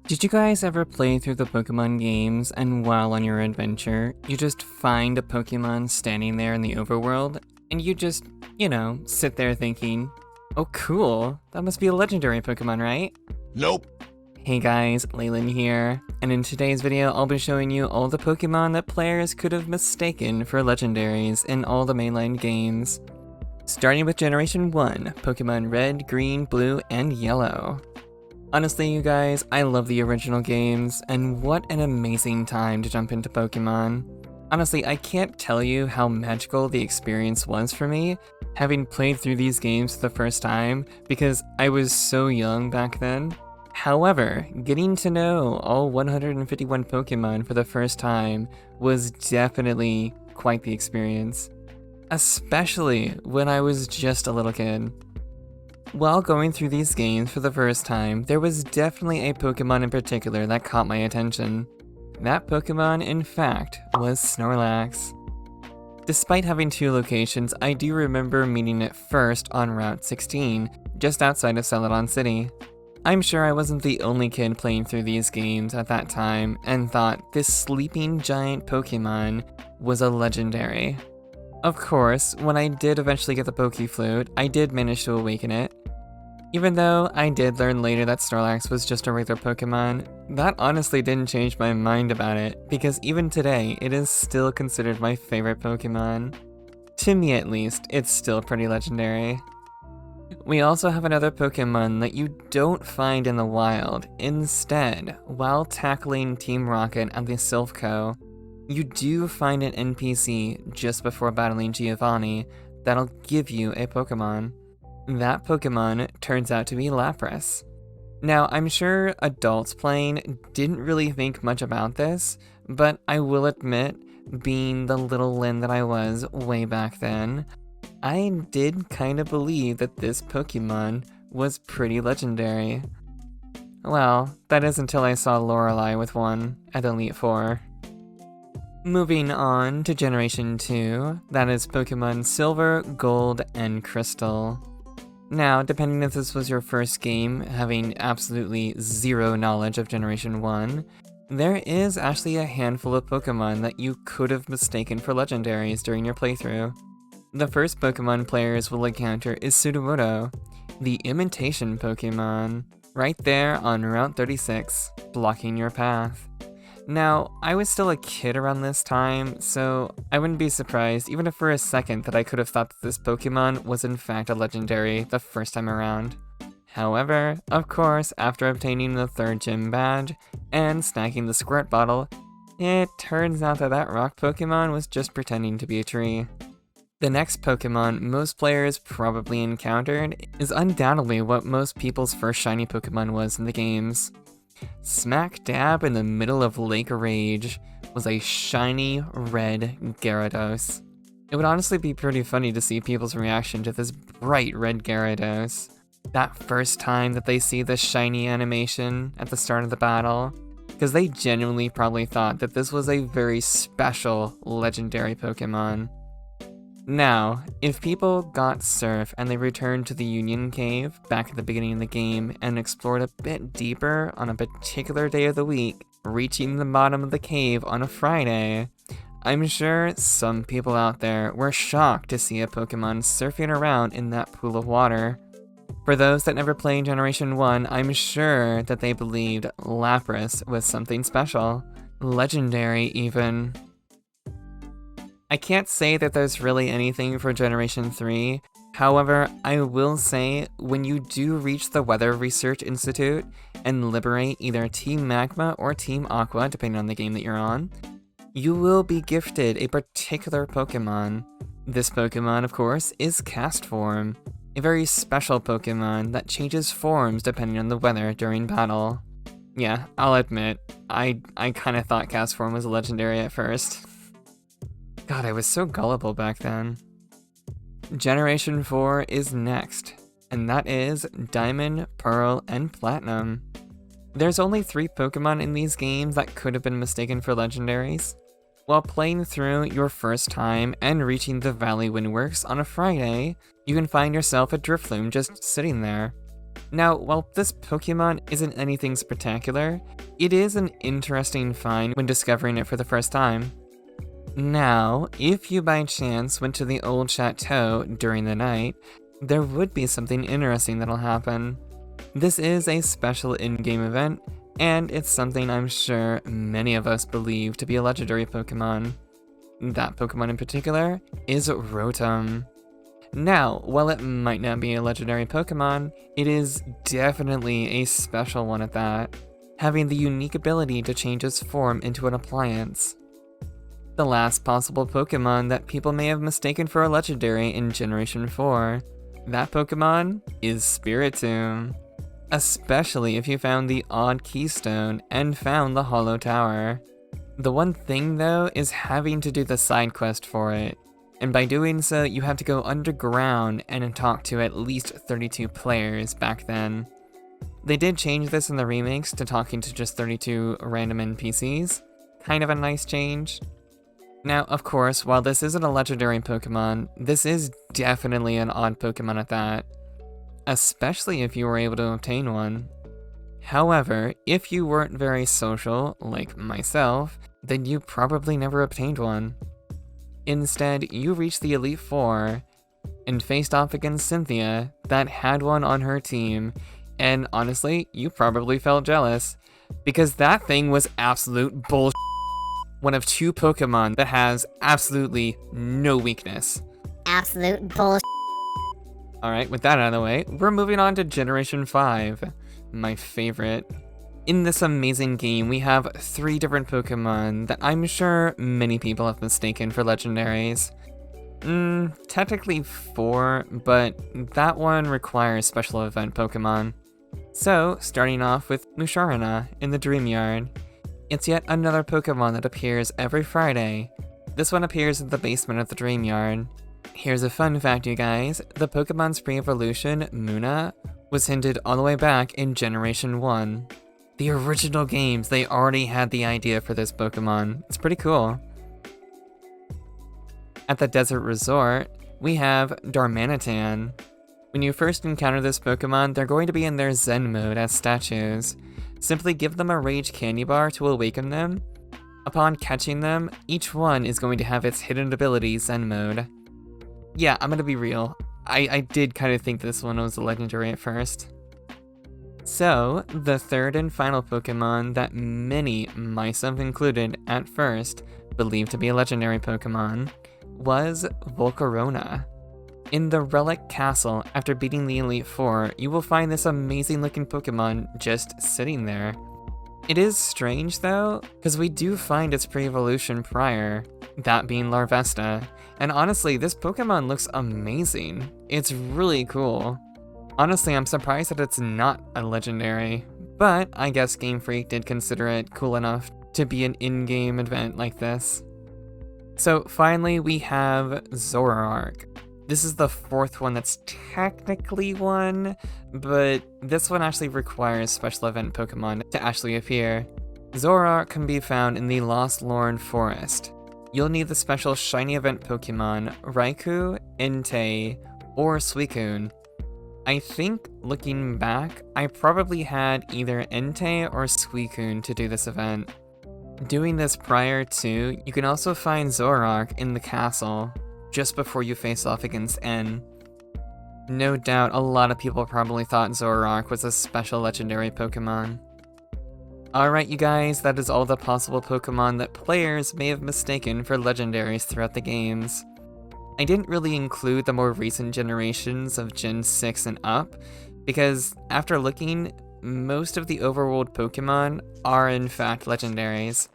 Did you guys ever play through the Pokemon games and while on your adventure, you just find a Pokemon standing there in the overworld and you just, sit there thinking, oh cool, that must be a legendary Pokemon, right? Nope. Hey guys, Leyland here, and in today's video I'll be showing you all the Pokemon that players could have mistaken for legendaries in all the mainline games. Starting with Generation 1, Pokemon Red, Green, Blue, and Yellow. Honestly, you guys, I love the original games, and what an amazing time to jump into Pokemon. Honestly, I can't tell you how magical the experience was for me, having played through these games for the first time, because I was so young back then. However, getting to know all 151 Pokemon for the first time was definitely quite the experience. Especially when I was just a little kid. While going through these games for the first time, there was definitely a Pokemon in particular that caught my attention. That Pokemon, in fact, was Snorlax. Despite having two locations, I do remember meeting it first on Route 16, just outside of Celadon City. I'm sure I wasn't the only kid playing through these games at that time and thought this sleeping giant Pokemon was a legendary. Of course, when I did eventually get the Pokeflute, I did manage to awaken it. Even though I did learn later that Snorlax was just a regular Pokemon, that honestly didn't change my mind about it, because even today, it is still considered my favorite Pokemon. To me at least, it's still pretty legendary. We also have another Pokemon that you don't find in the wild. Instead, while tackling Team Rocket at the Silph Co., you do find an NPC just before battling Giovanni that'll give you a Pokemon. That Pokemon turns out to be Lapras. Now, I'm sure adults playing didn't really think much about this, but I will admit, being the little Lyn that I was way back then, I did kind of believe that this Pokemon was pretty legendary. Well, that is until I saw Lorelei with one at Elite Four. Moving on to Generation 2, that is Pokemon Silver, Gold, and Crystal. Now, depending if this was your first game, having absolutely zero knowledge of Generation 1, there is actually a handful of Pokemon that you could have mistaken for legendaries during your playthrough. The first Pokemon players will encounter is Sudowoodo, the imitation Pokemon, right there on Route 36, blocking your path. Now, I was still a kid around this time, so I wouldn't be surprised even if for a second that I could have thought that this Pokemon was in fact a legendary the first time around. However, of course, after obtaining the third gym badge and snacking the squirt bottle, it turns out that that rock Pokemon was just pretending to be a tree. The next Pokemon most players probably encountered is undoubtedly what most people's first shiny Pokemon was in the games. Smack dab in the middle of Lake Rage was a shiny red Gyarados. It would honestly be pretty funny to see people's reaction to this bright red Gyarados. That first time that they see the shiny animation at the start of the battle, because they genuinely probably thought that this was a very special legendary Pokemon. Now, if people got Surf and they returned to the Union Cave back at the beginning of the game and explored a bit deeper on a particular day of the week, reaching the bottom of the cave on a Friday, I'm sure some people out there were shocked to see a Pokemon surfing around in that pool of water. For those that never played Generation 1, I'm sure that they believed Lapras was something special. Legendary, even. I can't say that there's really anything for Generation 3, however, I will say when you do reach the Weather Research Institute and liberate either Team Magma or Team Aqua, depending on the game that you're on, you will be gifted a particular Pokemon. This Pokemon, of course, is Castform, a very special Pokemon that changes forms depending on the weather during battle. Yeah, I'll admit, I kinda thought Castform was a legendary at first. God, I was so gullible back then. Generation 4 is next, and that is Diamond, Pearl, and Platinum. There's only 3 Pokemon in these games that could have been mistaken for legendaries. While playing through your first time and reaching the Valley Windworks on a Friday, you can find yourself a Drifloon just sitting there. Now, while this Pokemon isn't anything spectacular, it is an interesting find when discovering it for the first time. Now, if you by chance went to the old chateau during the night, there would be something interesting that'll happen. This is a special in-game event, and it's something I'm sure many of us believe to be a legendary Pokemon. That Pokemon in particular is Rotom. Now, while it might not be a legendary Pokemon, it is definitely a special one at that, having the unique ability to change its form into an appliance. The last possible Pokemon that people may have mistaken for a legendary in Generation 4. That Pokemon is Spiritomb. Especially if you found the odd keystone and found the Hollow Tower. The one thing though is having to do the side quest for it. And by doing so, you have to go underground and talk to at least 32 players back then. They did change this in the remakes to talking to just 32 random NPCs. Kind of a nice change. Now, of course, while this isn't a legendary Pokemon, this is definitely an odd Pokemon at that. Especially if you were able to obtain one. However, if you weren't very social, like myself, then you probably never obtained one. Instead, you reached the Elite Four and faced off against Cynthia that had one on her team, and honestly, you probably felt jealous, because that thing was absolute bullshit. One of two Pokemon that has absolutely no weakness. Absolute bullshit. Alright, with that out of the way, we're moving on to Generation 5, my favorite. In this amazing game, we have 3 different Pokemon that I'm sure many people have mistaken for legendaries. Technically 4, but that one requires special event Pokemon. So, starting off with Musharana in the Dream Yard. It's yet another Pokemon that appears every Friday. This one appears in the basement of the Dream Yard. Here's a fun fact, you guys. The Pokemon's pre-evolution, Munna, was hinted all the way back in Generation 1. The original games, they already had the idea for this Pokemon. It's pretty cool. At the Desert Resort, we have Darmanitan. When you first encounter this Pokemon, they're going to be in their Zen mode as statues. Simply give them a Rage Candy Bar to awaken them. Upon catching them, each one is going to have its hidden ability Zen mode. Yeah, I'm gonna be real. I did kind of think this one was a legendary at first. So, the third and final Pokemon that many, myself included, at first, believed to be a legendary Pokemon, was Volcarona. In the Relic Castle, after beating the Elite Four, you will find this amazing looking Pokemon just sitting there. It is strange though, because we do find its pre-evolution prior, that being Larvesta, and honestly, this Pokemon looks amazing. It's really cool. Honestly, I'm surprised that it's not a legendary, but I guess Game Freak did consider it cool enough to be an in-game event like this. So finally, we have Zoroark. This is the 4th one that's technically one, but this one actually requires special event Pokemon to actually appear. Zoroark can be found in the Lost Lorn Forest. You'll need the special shiny event Pokemon Raikou, Entei, or Suicune. I think, looking back, I probably had either Entei or Suicune to do this event. Doing this prior to, you can also find Zoroark in the castle, just before you face off against N. No doubt, a lot of people probably thought Zoroark was a special legendary Pokemon. Alright you guys, that is all the possible Pokemon that players may have mistaken for legendaries throughout the games. I didn't really include the more recent generations of Gen 6 and up, because after looking, most of the overworld Pokemon are in fact legendaries.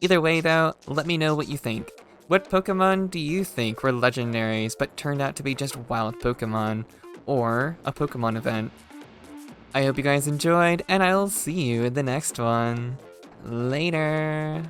Either way though, let me know what you think. What Pokemon do you think were legendaries but turned out to be just wild Pokemon, or a Pokemon event? I hope you guys enjoyed, and I'll see you in the next one. Later!